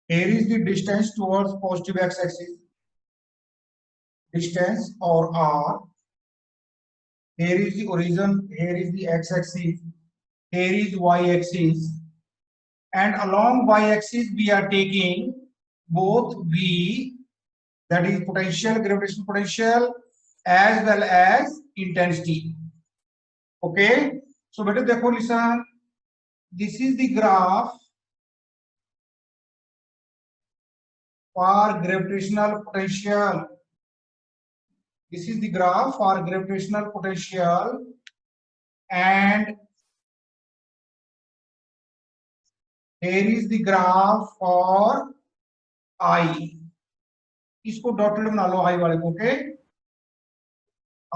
Here is the distance towards positive x-axis, distance or r. Here is the origin, here is the x-axis, here is y-axis, and along y-axis we are taking both v, that is potential, gravitational potential, as well as intensity. Okay, so beta देखो listen, this is the graph for gravitational potential. This is the graph for gravitational potential, and here is the graph for I. इसको dotted बना लो I वाले को, okay,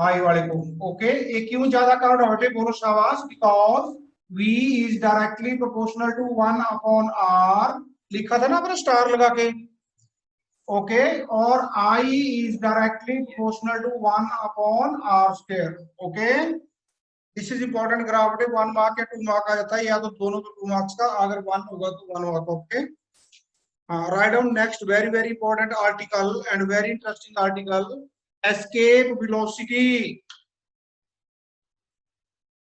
I वाले को, okay. ये क्यों ज्यादा कहा डॉटेड, बोलो शाबाश, because V is directly proportional to 1 upon R, लिखा था ना अपने स्टार लगा के, ओके, और I is directly proportional to 1 upon R square, okay. This is important graph, 1 mark या 2 मार्क आ जाता है, या तो दोनों तो 2 मार्क्स का, अगर 1 होगा तो 1 होगा, okay. Write down next very very important article and very interesting article, escape velocity.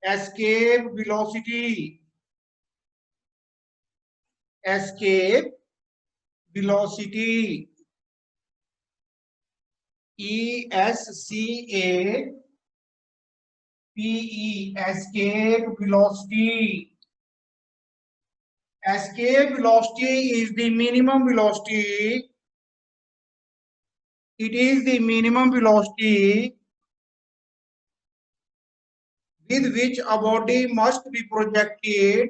Escape velocity. Escape velocity. ESCAPE. Escape velocity. Escape velocity is the minimum velocity. It is the minimum velocity with which a body must be projected.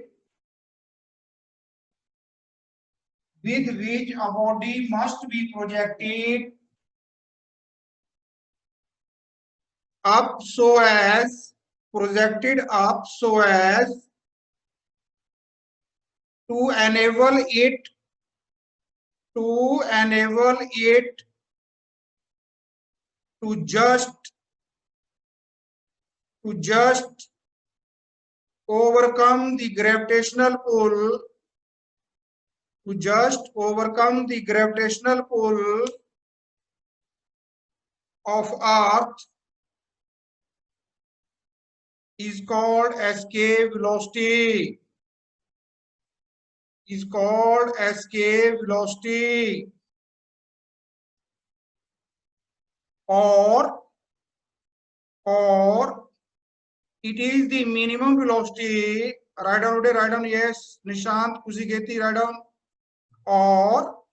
With which a body must be projected up so as to enable it to just overcome the gravitational pull, of Earth, is called escape velocity. Or it is the minimum velocity. Write down, yes, Nishant, Kusigeti, write down. Or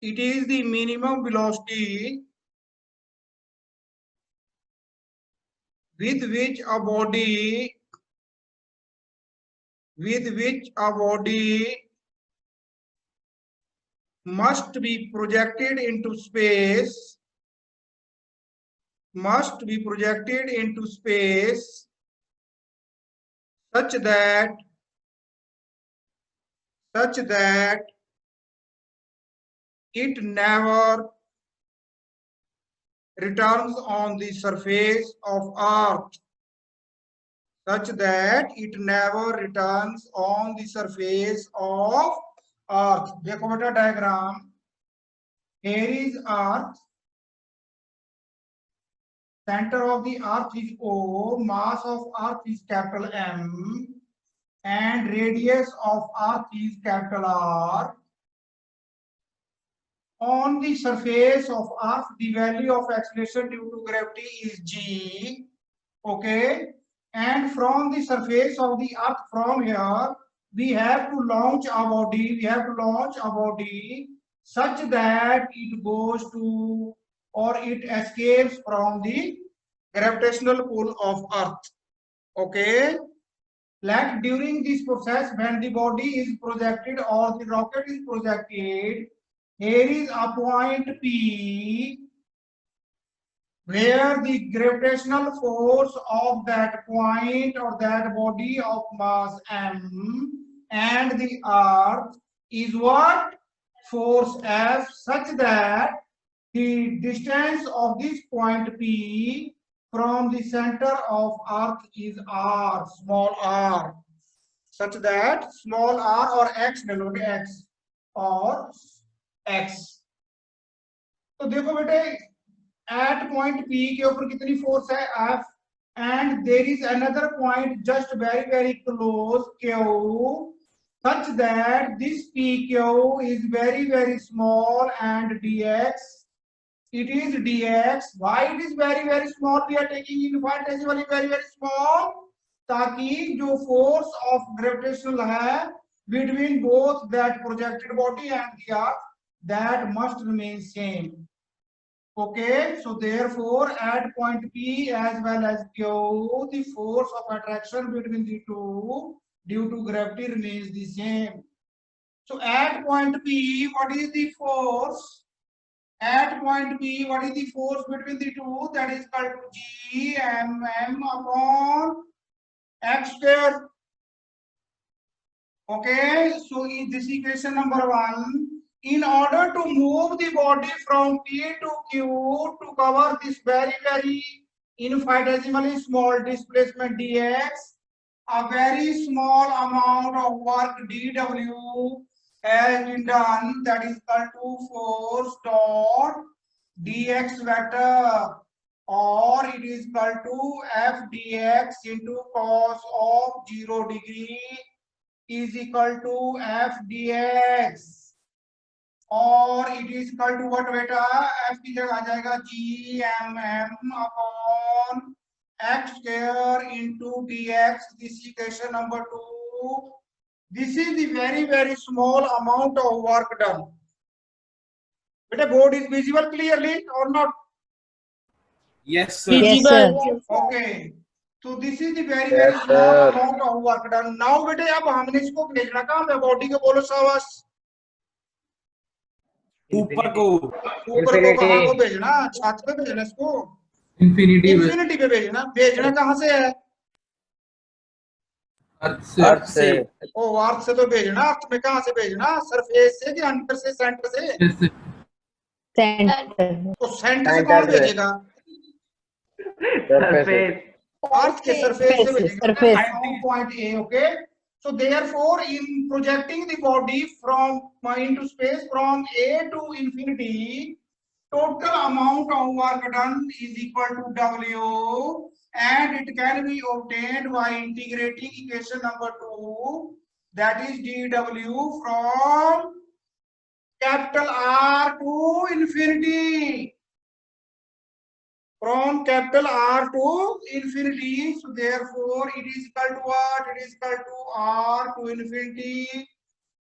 it is the minimum velocity with which a body must be projected into space, such that it never returns on the surface of Earth. देखो बेटा diagram, here is Earth, center of the Earth is O, mass of Earth is capital M, and radius of Earth is capital R. On the surface of Earth, the value of acceleration due to gravity is G, okay, and from the surface of the Earth, from here, we have to launch a body, such that it goes to, or it escapes from the gravitational pull of Earth, okay. Like during this process, when the body is projected or the rocket is projected, here is a point P where the gravitational force of that point or that body of mass M and the Earth is what? Force F, such that the distance of this point P from the center of Earth is R, small r, such that small r or x, x, और x। तो देखो बेटे eight point P के ऊपर कितनी force है F, and there is another point just very very close Q, such that this PQ is very very small and dx, it is dx. Why it is very very small? We are taking infinitesimally very very small, ताकि जो force of gravitational है between both that projected body and the earth, that must remain same. Okay, so therefore at point P as well as Q, the force of attraction between the two due to gravity remains the same. So at point P, what is the force? At point P, what is the force between the two? That is called G M M upon x square. Okay, so in this equation number 1, in order to move the body from P to Q to cover this very very infinitesimally small displacement dx, a very small amount of work dw has been done, that is equal to force dot dx vector, or it is equal to f dx into cos of 0 degree is equal to f dx, और it is equal to what बेटा, f की जगह आ जाएगा g m m upon x square into dx. This equation number 2. This is the very very small amount of work done. बेटा board is visible clearly or not? Yes, sir. Yes, sir. Okay. So this is the very very small amount of work done. Now बेटे अब हमने इसको भेजना कहाँ पे? Body को बोलो शाबाश, ऊपर को, ऊपर को कहाँ को भेजना? छत पे भेजना इसको, इंफिनिटी इंफिनिटी पे भेजना। भेजना कहाँ से है? अर्थ से। ओ अर्थ से तो भेजना, अर्थ में कहाँ से भेजना? सरफेस से कि अंदर से, सेंटर से? सेंटर। तो सेंटर से कौन भेजेगा? अर्थ के सरफेस से भेजेगा, point A. Okay, so therefore in projecting the body from into space from A to infinity, total amount of work done is equal to W, and it can be obtained by integrating equation number 2, that is dW from capital R to infinity, from capital R to infinity. So therefore it is equal to what? It is equal to R to infinity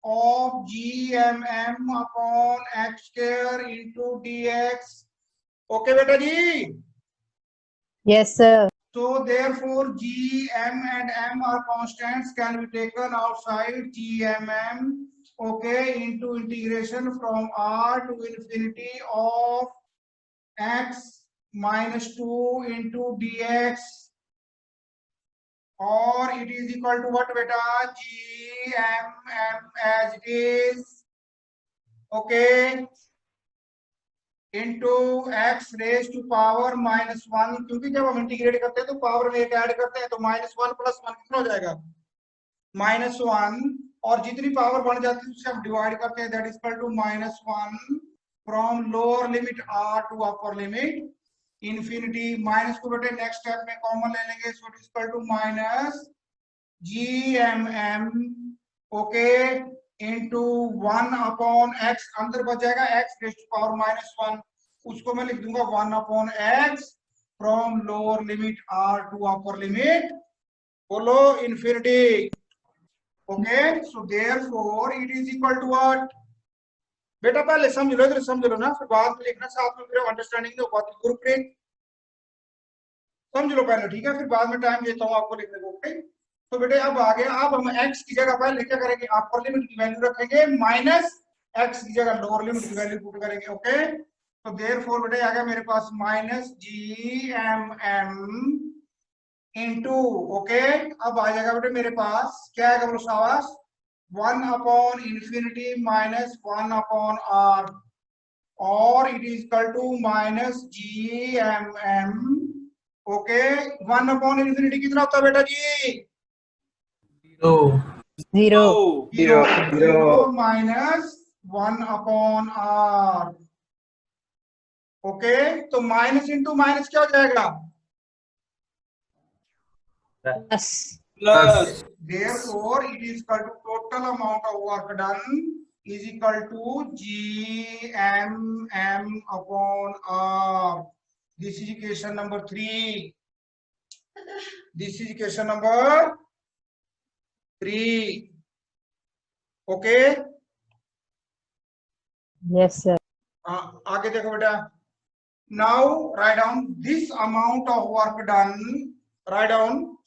of GMM upon x square into dx. Okay beta ji? Yes, sir. So therefore G, M and M are constants, can be taken outside GMM, okay, into integration from R to infinity of x minus 2 into dx, or it is equal to what beta? G M M as it is, okay, into x raised to power minus 1, क्योंकि जब हम integrate करते हैं तो power में एक add करते हैं, तो माइनस 1 प्लस 1 कितना हो जाएगा? माइनस 1, और जितनी पावर बढ़ जाती है उससे हम डिवाइड करते हैं, that is equal to minus 1 from lower limit r to upper limit infinity. Minus को बेटे नेक्स्ट स्टेप में कॉमन ले लेंगे, so it is equal to minus GMM, okay, into 1 upon x, अंदर बच जाएगा x raise to power minus 1, उसको मैं लिख दूंगा 1 upon x from lower limit r to upper limit, बोलो infinity. Okay, so therefore it is equal to what? बेटा पहले समझ लो, इधर समझ लो ना, फिर बाद में लिखना साथ में, फिर अंडरस्टैंडिंग नहीं हो पाती। गुरप्रीत समझ लो पहले, ठीक है, फिर बाद में टाइम देता हूँ आपको लिखने को। ओके, तो बेटे अब आ गया, अब हम x की जगह पहले क्या करेंगे? अपर लिमिट की वैल्यू रखेंगे, माइनस x की जगह लोअर लिमिट की वैल्यू पुट करेंगे। ओके, तो देयरफॉर बेटे आ गया मेरे पास माइनस GMM इनटू, ओके, अब आ जाएगा बेटे मेरे पास क्या आएगा? बोलो शाबाश, 1 upon infinity minus 1 upon r, और it is equal to minus GMM, okay. 1 upon infinity कितना होता है बेटा जी? 0 0 माइनस 1 upon r. ओके, तो माइनस इंटू माइनस क्या हो जाएगा? Plus. Plus. Therefore, it is equal to total amount of work done is equal to GMM upon R. This is equation number 3. This is equation number 3. Okay. Yes, sir. आगे देखो बेटा. Now write down this amount of work done. Write down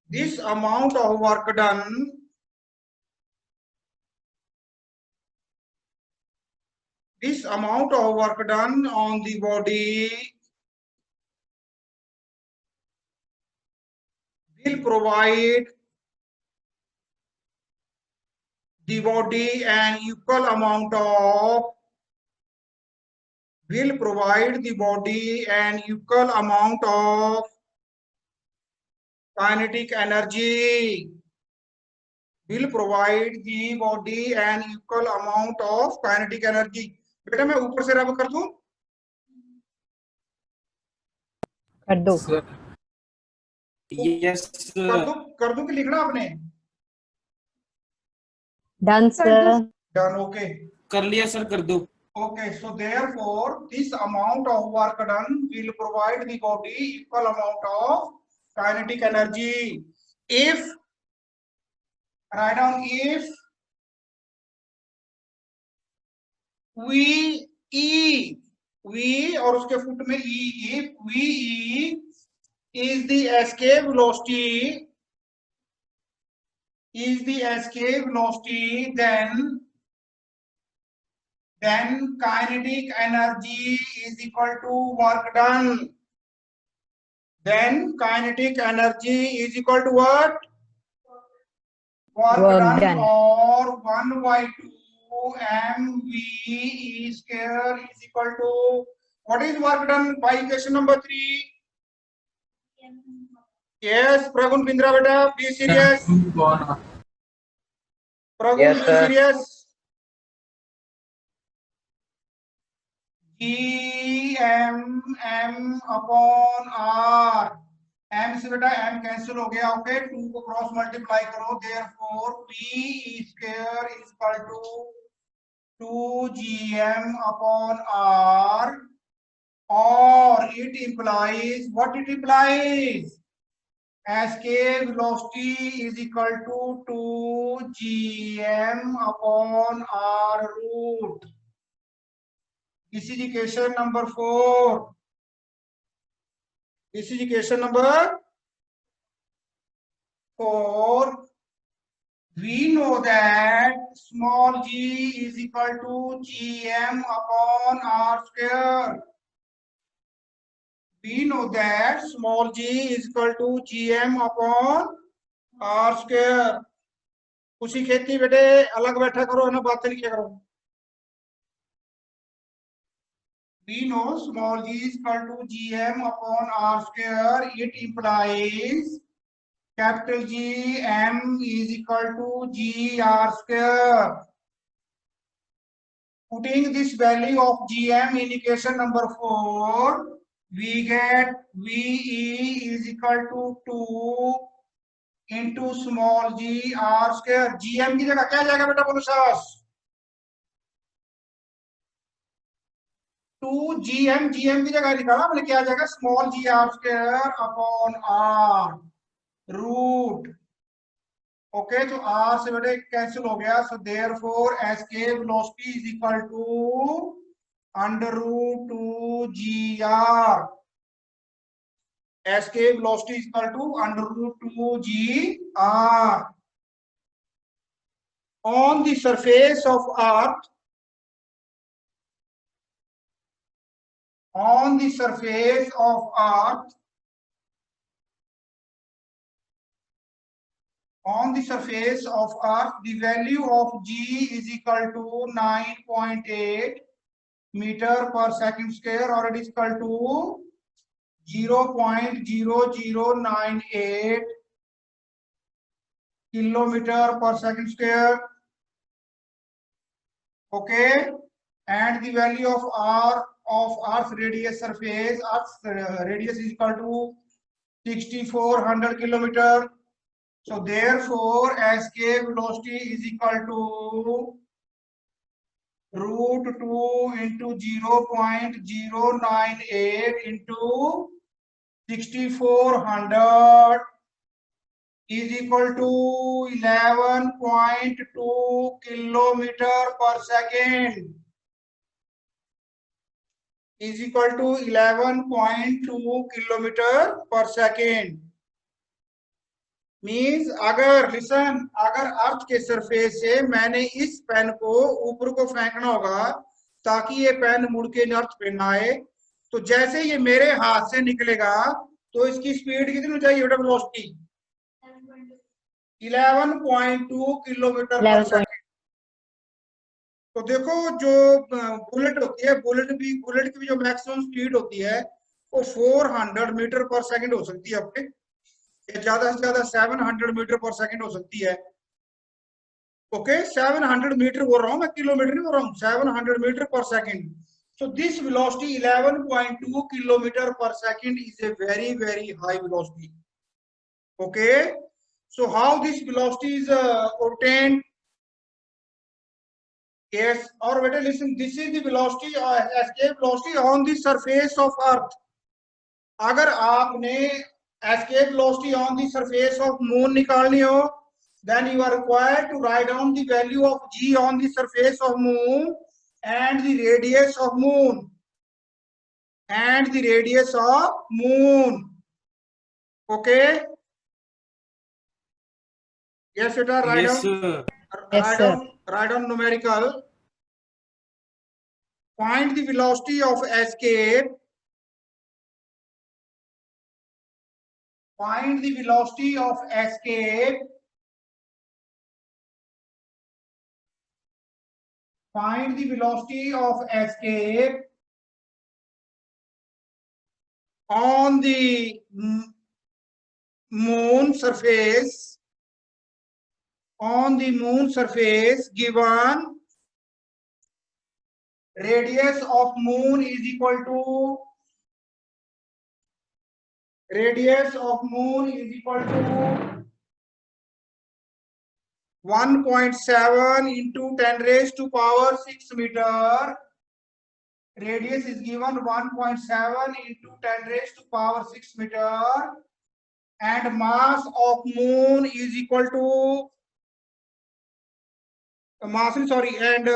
this amount of work done. This amount of work done on the body will provide the body an equal amount of kinetic energy. Will provide the body an equal amount of kinetic energy. बेटा मैं ऊपर से रब कर दूं? कर दो. Sir. Yes, sir. कर दूं कि लिखना आपने? Done, sir. Done. Okay. कर लिया सर, कर दो. Okay, so therefore this amount of work done will provide the body equal amount of kinetic energy. If, write down, if V और उसके फुट में E, if VE is the escape velocity, then kinetic energy is equal to work done. Then kinetic energy is equal to what? Work done, or 1 by 2 mv square is equal to, what is work done by equation number 3? Yes, Pragun Bindra beta, be serious. Pragun, Yes, be sir. serious. GMM upon R. M से बेटा M cancel हो गया. Okay, 2 को cross multiply करो. Therefore P square is equal to 2GM upon R, or it implies, what it implies? Escape velocity is equal to 2GM upon R root. This is equation number 4. This is equation number 4. We know that small g is equal to GM upon R square. We know that small g is equal to GM upon R square. खुशी खेती बेटे अलग बैठा करो, है ना, बातें नहीं किया करो. We know small g is equal to GM upon R square. It implies capital G M is equal to G R square. Putting this value of GM in equation number 4, we get VE is equal to 2 into small g R square. GM की जगह क्या जाएगा बेटा, बोलो सास? 2 GM की जगह निकाला मैंने, क्या जाएगा? Small g r square upon r root. Okay, तो आर से बेटे कैंसिल हो गया. So therefore escape velocity is equal to under root 2 g r. Escape velocity is equal to under root 2 g r. On the surface of Earth, on the surface of Earth, on the surface of Earth, the value of g is equal to 9.8 meter per second square, or it is equal to 0.0098 kilometer per second square. Okay, and the value of r of Earth's radius surface, Earth's radius is equal to 6400 kilometer. So therefore, escape velocity is equal to root 2 into 0.098 into 6400 is equal to 11.2 kilometer per second. Is equal to 11.2 kilometer per second. Means अगर listen, अगर अर्थ के surface से मैंने इस pen को ऊपर को फेंकना होगा ताकि ये पेन मुड़ के अर्थ पे ना आए, तो जैसे ये मेरे हाथ से निकलेगा तो इसकी स्पीड कितनी हो जाएगी बेटा, वेलोसिटी 11.2 किलोमीटर पर सेकंड। तो देखो जो बुलेट होती है, बुलेट की भी जो मैक्सिमम स्पीड होती है वो 400 मीटर पर सेकंड हो सकती है आपके, ज्यादा से ज्यादा 700 मीटर पर सेकंड हो सकती है। ओके, 700 मीटर बोल रहा हूं मैं, किलोमीटर नहीं बोल रहा हूं, 700 metre per second. So this velocity 11.2 kilometre per second is a very very high velocity. Okay, so how this velocity is obtained? Yes, or better listen, this is the velocity, escape velocity on the surface of Earth. अगर आपने escape velocity on the surface of moon निकालनी हो, then you are required to write down the value of g on the surface of moon and the radius of moon and the radius of moon. Okay, yes beta, write Yes, down, sir. Yes, sir. write down numerical. Find the velocity of escape. Find the velocity of escape. Find the velocity of escape on the moon surface. On the moon surface, given radius of moon is equal to, radius of moon is equal to 1.7 into 10 raised to power 6 meter. Radius is given 1.7 into 10 raised to power 6 meter, and mass of moon is equal to and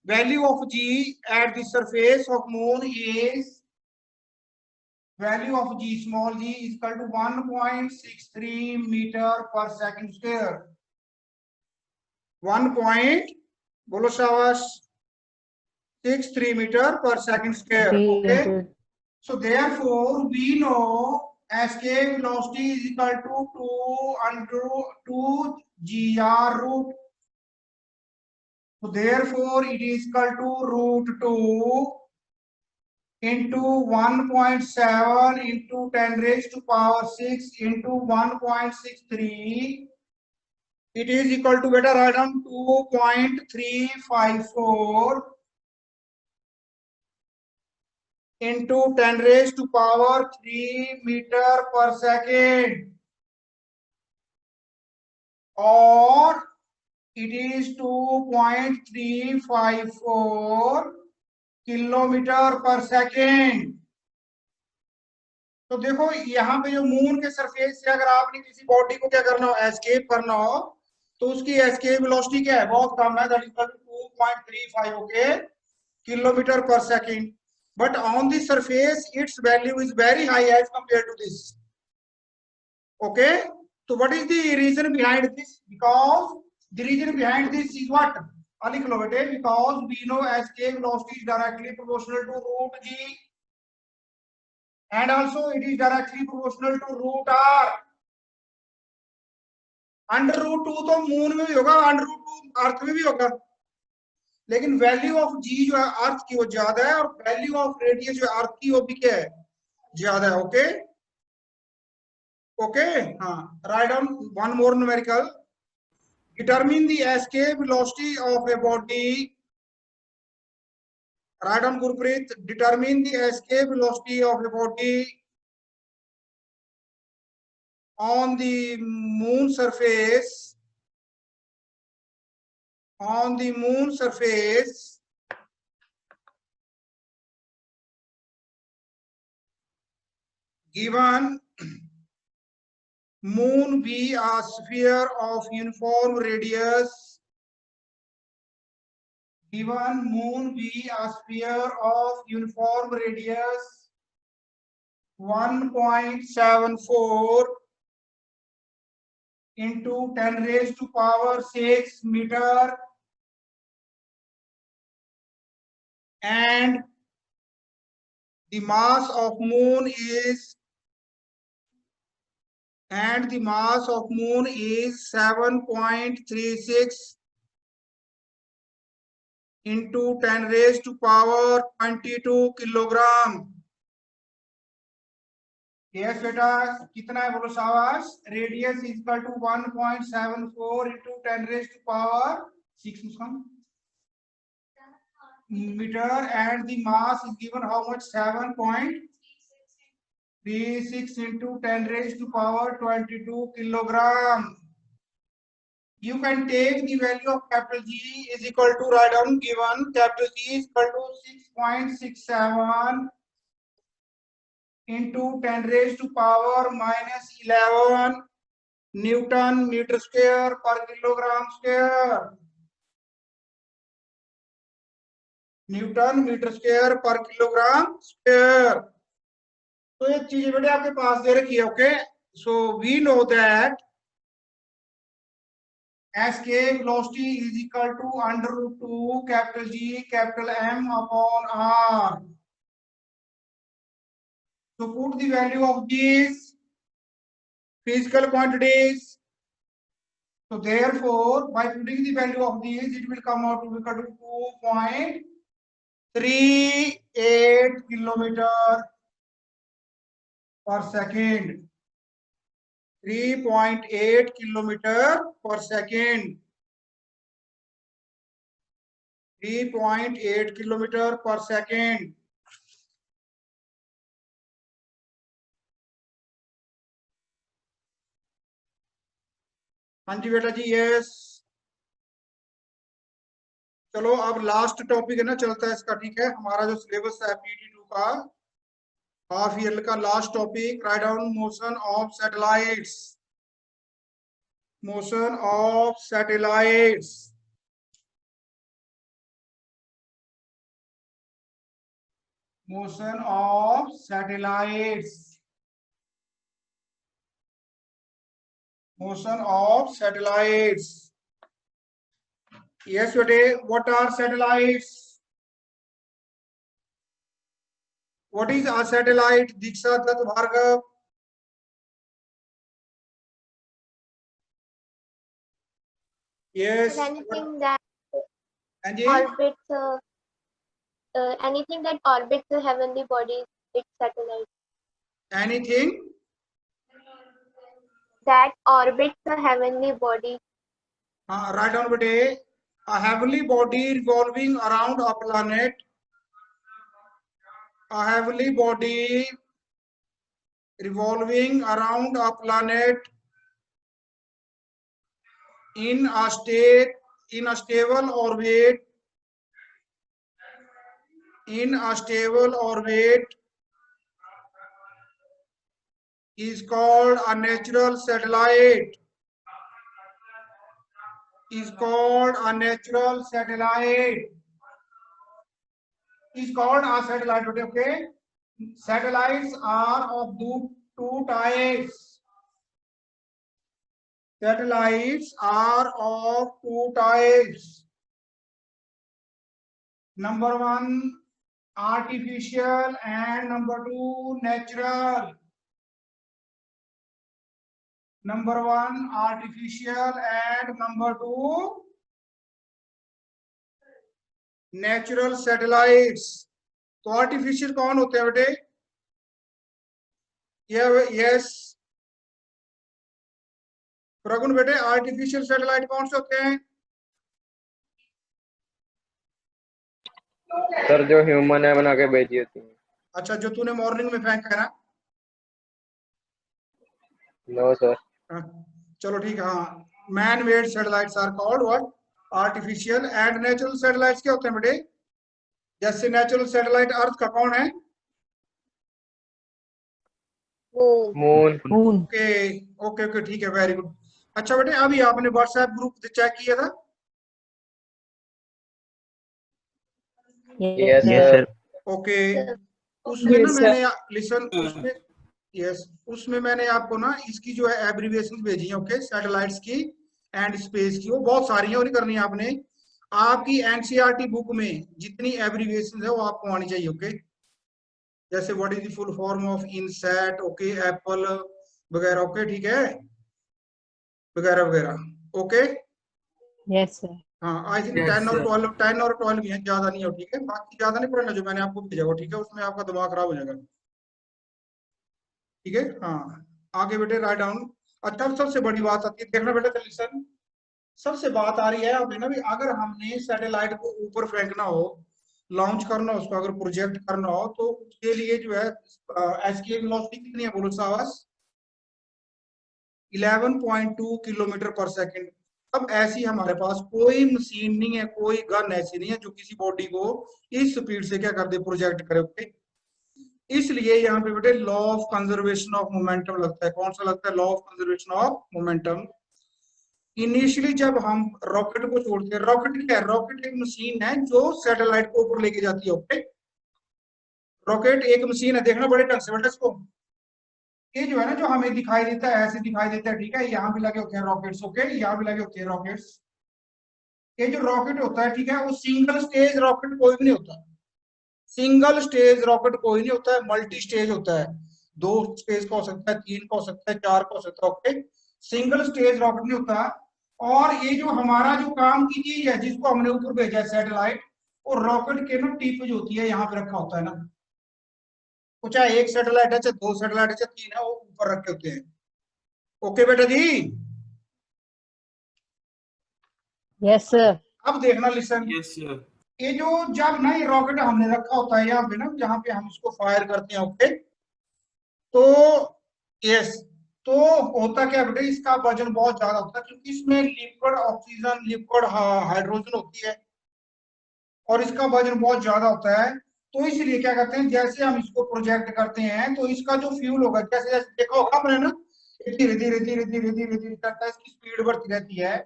value of g at the surface of moon is, value of g small g is equal to 1.63 meter per second square. 1.63 meter per second square. Okay, so therefore we know escape velocity is equal to 2 under 2 gr root. So therefore it is equal to root 2 into 1.7 into 10 raised to power 6 into 1.63. It is equal to, better write down, 2.354 into 10 raised to power 3 meter per second, or it is 2.354 kilometre per second. तो देखो यहाँ पे जो moon के surface से अगर आपने किसी बॉडी को क्या करना हो, एस्केप करना हो, तो उसकी एस्केप वेलोसिटी क्या है, बहुत कम है, that is 2.35 okay kilometre per second. But on the surface its value is very high as compare to this. Okay, तो what is the reason behind this? Because the reason behind this is what, लिख लो बेटे, because we know escape velocity is directly proportional to root g and also it is directly proportional to root r. Under root 2 तो moon में भी होगा, under root 2 अर्थ में भी होगा, लेकिन वैल्यू ऑफ जी जो है अर्थ की वो ज्यादा है और वैल्यू ऑफ रेडियस जो है अर्थ की वो भी क्या है, ज्यादा है। ओके ओके, हाँ, write down one more numerical. Determine the escape velocity of a body Write down, Gurpreet. Determine the escape velocity of a body on the moon surface. On the moon surface, given moon be a sphere of uniform radius, given moon be a sphere of uniform radius 1.74 into 10 raised to power 6 meter, and the mass of moon is 7.36 into 10 raised to power 22 kilogram. Yes बेटा, कितना है बोलो शाबाश. Radius is equal to 1.74 into 10 raised to power 6 meter, and the mass is given how much? 7.36 into 10 raised to power 22 kilogram. You can take the value of capital G is equal to, write down, given capital G is equal to 6.67 into 10 raised to power minus 11 Newton meter square per kilogram square. Newton meter square per kilogram square. तो ये चीजें बेटे आपके पास दे रखी है. Okay, so we know that escape velocity is equal to under root 2 capital G capital M upon R. So put the value of these physical quantities. So therefore, by putting the value of these, it will come out to be equal to 2.38 kilometer per second. 3.8 kilometer per second. 3.8 kilometer per second. हाँ जी बेटा जी, yes. चलो अब last topic है ना, चलता है इसका. ठीक है, हमारा जो सिलेबस है PT2 का हाफ ईयर का last topic, write down motion of satellites. Motion of satellites. Motion of satellites. Motion of satellites. Yes, today, what are satellites? What is a satellite? Diksha, Tat, Bhargav. Yes. Anything that Anji? orbits, anything that orbits the heavenly bodies, it's satellite. Anything That orbits the heavenly body. write down today. A heavenly body revolving around a planet. A heavenly body revolving around a planet in a stable orbit. In a stable orbit is called a natural satellite. Is called a natural satellite. Is called a satellite. Okay. Satellites are of two types. Satellites are of two types. Number one, artificial, and number two, natural. Number one, artificial, and number two, natural satellites. तो artificial कौन होते हैं बेटे? Yes प्रगुण बेटे, artificial satellite कौन से होते हैं? सर जो ह्यूमन है बना के भेजी होती है। अच्छा, जो तूने मॉर्निंग में फेंका है ना? No sir. हाँ, चलो ठीक है। हाँ, man made satellites are called what? Artificial. And natural satellites क्या होते हैं बेटे? जैसे नेचुरल सैटेलाइट अर्थ का कौन है? moon, moon. Moon. Okay okay okay, ठीक है, वेरी गुड। अच्छा बेटे, अभी आपने व्हाट्सएप ग्रुप चेक किया था? Yes Yes, sir. Okay, sir. उसमें ना Yes, sir. मैंने लिसन उसमें, यस, उसमें मैंने आपको ना इसकी जो है एब्रीविएशन भेजी है, ओके, सैटेलाइट्स की एंड स्पेस की। वो बहुत सारी है, वो नहीं करनी है आपने। आपकी एनसीईआरटी बुक में जितनी एब्रीविएशन है वो आपको आनी चाहिए, ओके। जैसे what is the full form of INSAT, okay, Apple वगैरह, ओके, ठीक है, वगैरह वगैरह, ओके। Yes, sir. हाँ, आई थिंक Yes, 10 और sir. 12, 10 और 12 भी है, ज्यादा नहीं हो, ठीक है। बाकी ज्यादा नहीं पढ़ना जो मैंने आपको भेजा हो, ठीक है, उसमें आपका दिमाग खराब हो जाएगा, ठीक है। हाँ, आगे बेटे राइट डाउन। अच्छा, अब सबसे बड़ी बात आती है, देखना बेटा, लिसन। सबसे बात आ रही है अब, है ना भी, अगर हमने सैटेलाइट को ऊपर फेंकना हो, लॉन्च करना हो उसको, अगर प्रोजेक्ट करना हो, तो उसके लिए जो है एस्केप वेलोसिटी कितनी है, बोलो साहस? 11.2 किलोमीटर पर सेकंड। अब ऐसी हमारे पास कोई मशीन नहीं है, कोई गन ऐसी नहीं है जो किसी बॉडी को इस स्पीड से क्या कर दे, प्रोजेक्ट करे, ओके। इसलिए यहाँ पे बेटे law of conservation of momentum लगता है। कौन सा लगता है? Law of conservation of momentum. Initially जब हम रॉकेट को छोड़ते हैं, रॉकेट क्या है? रॉकेट एक मशीन है जो सैटेलाइट को ऊपर लेके जाती है, ओके। रॉकेट एक मशीन है, देखना बड़े ढंग से बेटा इसको। ये जो है ना, जो हमें दिखाई देता है, ऐसे दिखाई देता है, ठीक है, यहाँ भी लगे होते हैं रॉकेट्स, ओके, यहाँ भी लगे होते हैं रॉकेट्स। ये जो रॉकेट होता है, ठीक है, वो सिंगल स्टेज रॉकेट कोई भी नहीं होता। सिंगल स्टेज रॉकेट कोई नहीं होता है, मल्टी स्टेज होता है। 2 स्टेज का हो सकता है, 3 का हो सकता है, 4 का हो सकता है, ओके। सिंगल स्टेज रॉकेट नहीं होता। और ये जो हमारा जो काम की चीज है, जिसको हमने ऊपर भेजा है, सैटेलाइट, वो रॉकेट के ना टिप जो होती है, यहाँ पे रखा होता है ना। वो चाहे एक सैटेलाइट है, चाहे 2 सैटेलाइट है, चाहे 3 है, वो ऊपर रखे होते हैं, ओके बेटा जी। Yes, sir. अब देखना, लिसन। Yes, sir. ये जो जब ना ये रॉकेट हमने रखा होता है यहाँ पे ना, जहाँ पे हम इसको फायर करते हैं, ओके, तो यस, तो होता क्या बेटे, इसका वजन बहुत ज्यादा होता है, क्योंकि इसमें लिक्विड ऑक्सीजन, लिक्विड हाइड्रोजन होती है, और इसका वजन बहुत ज्यादा होता है। तो इसलिए क्या करते हैं, जैसे हम इसको प्रोजेक्ट करते हैं, तो इसका जो फ्यूल होगा, जैसे जैसे देखा होगा आपने ना, धीरे धीरे धीरे धीरे धीरे धीरे करता है, इसकी स्पीड बढ़ती रहती है।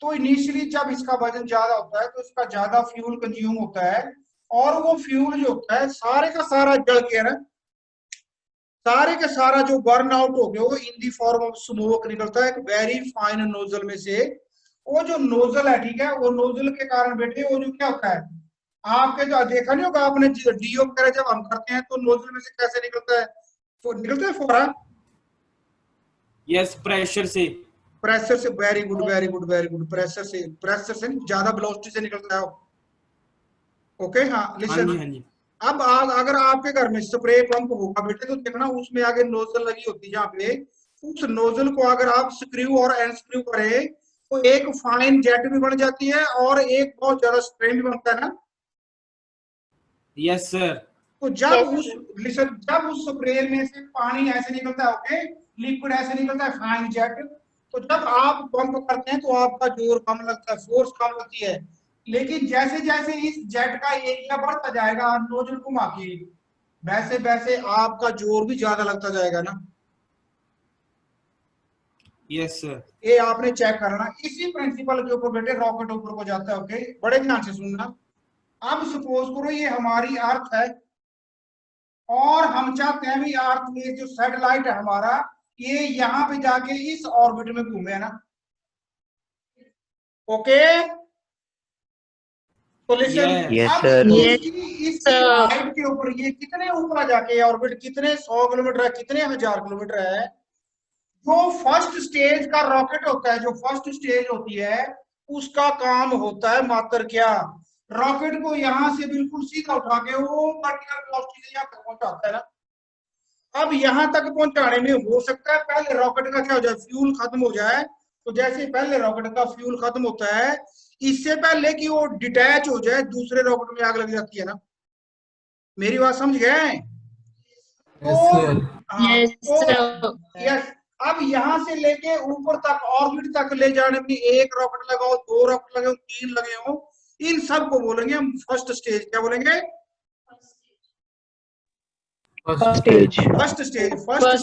तो इनिशियली जब इसका वजन ज्यादा होता है, तो इसका ज्यादा फ्यूल कंज्यूम होता है, और वो फ्यूल जो होता है सारे का सारा जल के ना, सारे का सारा जो बर्न आउट हो गया, वो इन दी फॉर्म ऑफ स्मोक निकलता है एक वेरी फाइन नोजल में से। वो जो नोजल है, ठीक है, वो नोजल के कारण बेटे वो जो क्या होता है, आपके जो देखा नहीं होगा आपने, डीओ वगैरह जब हम करते हैं, तो नोजल में से कैसे निकलता है, तो निकलता है फुहारा, Yes, pressure से. प्रेशर से। Very good very good very good, pressure से, प्रेशर से ज्यादा वेलोसिटी से निकलता है, ओके। हाँ, हाँ लिसन। जी, हाँ जी. अब अगर आपके घर में स्प्रे पंप होगा बेटे, तो देखना उसमें आगे नोजल लगी होती है, जहाँ पे उस नोजल को अगर आप स्क्रू और अनस्क्रू करें, तो एक फाइन जेट भी बन जाती है, और एक बहुत ज्यादा स्ट्रेन भी बनता है ना। Yes, sir. तो जब Yes, उस लिसन, जब उस स्प्रे में से पानी ऐसे निकलता है, ओके, लिक्विड ऐसे निकलता है, फाइन जेट, तो जब आप पंप करते हैं, तो आपका जोर कम लगता है, फोर्स कम लगती है। लेकिन जैसे जैसे इस जेट का एरिया बढ़ता जाएगा नोजल घुमा के, वैसे वैसे आपका जोर भी ज्यादा लगता जाएगा ना। Yes, sir. ये आपने चेक करना। इसी प्रिंसिपल के ऊपर बेटे रॉकेट ऊपर को जाता है, ओके, बड़े ध्यान से सुनना। अब सपोज करो ये हमारी अर्थ है, और हम चाहते हैं भी अर्थ में जो सैटेलाइट है हमारा, ये यहाँ पे जाके इस ऑर्बिट में घूमे ना, ओके। तो लिसन, Yes. अब इस हाइट के ऊपर ये कितने ऊपर जाके ऑर्बिट, कितने 100 किलोमीटर है, कितने 1000 किलोमीटर है। जो फर्स्ट स्टेज का रॉकेट होता है, जो फर्स्ट स्टेज होती है, उसका काम होता है मात्र क्या, रॉकेट को यहां से बिल्कुल सीधा उठा के वो वर्टिकल वेलोसिटी से यहाँ तक पहुंचाता है ना। अब यहां तक पहुंचाने में हो सकता है पहले रॉकेट का क्या हो जाए, फ्यूल खत्म हो जाए। तो जैसे पहले रॉकेट का फ्यूल खत्म होता है, इससे पहले कि वो डिटैच हो जाए दूसरे रॉकेट में आग लग जाती है ना। मेरी बात समझ गए? तो हाँ, Yes, sir. यस, अब यहाँ से लेके ऊपर तक ऑर्बिट तक ले जाने में एक रॉकेट लगाओ, 2 रॉकेट लगे हो, 3 लगे हो, इन सब को बोलेंगे हम फर्स्ट स्टेज। क्या बोलेंगे? फर्स्ट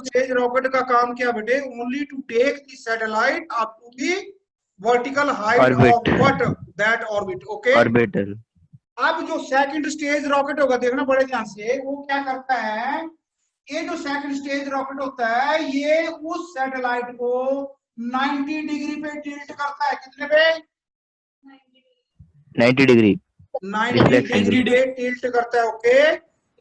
स्टेज रॉकेट का काम क्या बेटे? Only to take the satellite up to the vertical height of what that orbit. Okay, orbital. अब जो सेकंड स्टेज रॉकेट होगा, देखना बड़े ध्यान से, वो क्या करता है? ये जो सेकंड स्टेज रॉकेट होता है, ये उस सैटेलाइट को 90 डिग्री पे टिल्ट करता है। कितने पे? 90 डिग्री। 90 डिग्री पे टिल्ट करता है। ओके,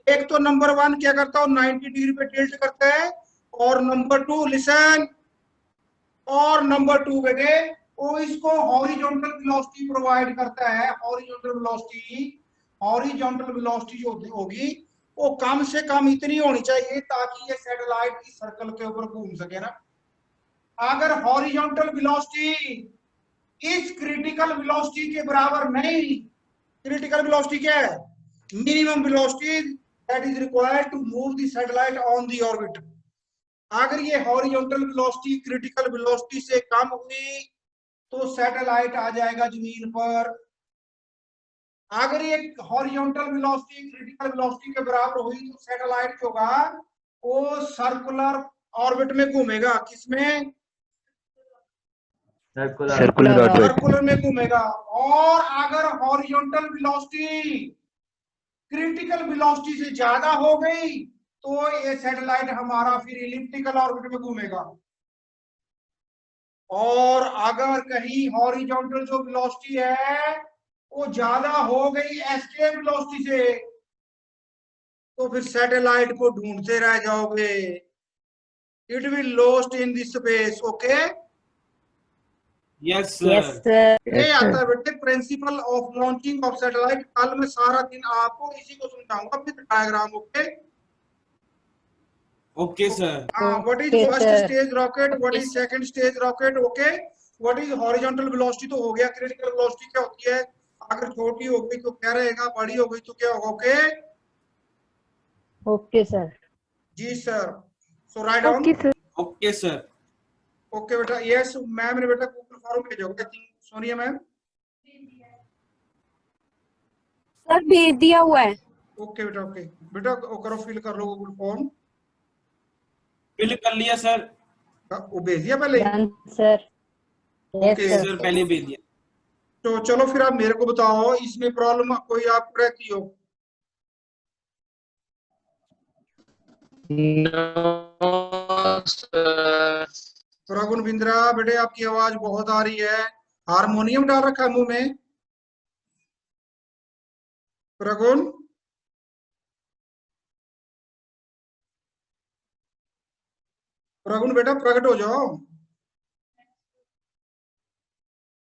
एक तो नंबर 1 क्या करता है? 90 डिग्री पे टिल्ट करता है। और नंबर 2 लिसन, और नंबर 2 बेटे, वो इसको हॉरिजॉन्टल वेलोसिटी प्रोवाइड करता है। हॉरिजॉन्टल वेलोसिटी जो होगी वो कम से कम इतनी होनी चाहिए ताकि ये सैटेलाइट की सर्कल के ऊपर घूम सके ना। अगर हॉरिजॉन्टल वेलोसिटी इस क्रिटिकल वेलोसिटी के बराबर नहीं, क्रिटिकल वेलोसिटी क्या है? Minimum velocity that is required to move the satellite on the orbit. अगर ये हॉरिजॉन्टल वेलोसिटी क्रिटिकल वेलोसिटी से कम हुई तो सैटेलाइट आ जाएगा जमीन पर। अगर ये हॉरिजॉन्टल वेलोसिटी क्रिटिकल वेलोसिटी के बराबर हुई तो सैटेलाइट जो होगा वो सर्कुलर ऑर्बिट में घूमेगा। किसमें? Circular orbit. सर्कुलर में घूमेगा। और अगर हॉरिजॉन्टल वेलोसिटी क्रिटिकल वेलोसिटी से ज्यादा हो गई तो ये सैटेलाइट हमारा फिर इलिप्टिकल ऑर्बिट में घूमेगा। और अगर कहीं हॉरिजॉन्टल जो वेलोसिटी है वो ज्यादा हो गई एस्केप वेलोसिटी से, तो फिर सैटेलाइट को ढूंढते रह जाओगे। It will lost in this space. Okay, Yes, Yes, sir. sir. ये आता है बेटे principle of launching of satellite. कल मैं सारा दिन आपको इसी को समझाऊंगा with diagram. Okay, Okay, sir. What is Okay, first sir. Stage rocket, what is second stage rocket, okay, what is horizontal velocity तो हो गया। क्रिटिकल वेलोसिटी क्या होती है? अगर छोटी हो गई तो क्या रहेगा, बड़ी हो गई तो क्या होगा? Okay Okay, sir. जी sir. So right down. Okay, sir. Okay बेटा, यस मैम ने बेटा गूगल फॉर्म भेजा होगा। I think Sonia ma'am. Sir भेज दिया हुआ है। ओके बेटा, ओके बेटा, वो करो, फिल कर लो गूगल फॉर्म। Fill कर लिया sir. वो भेज दिया पहले? Done, sir. Yes, Okay, sir. Sir पहले भेज दिया. तो चलो फिर आप मेरे को बताओ, इसमें प्रॉब्लम कोई आपको रहती हो? प्रगुण बिंद्रा बेटे, आपकी आवाज बहुत आ रही है। हारमोनियम डाल रखा है मुंह में? प्रगुण, प्रगुण बेटा प्रकट हो जाओ।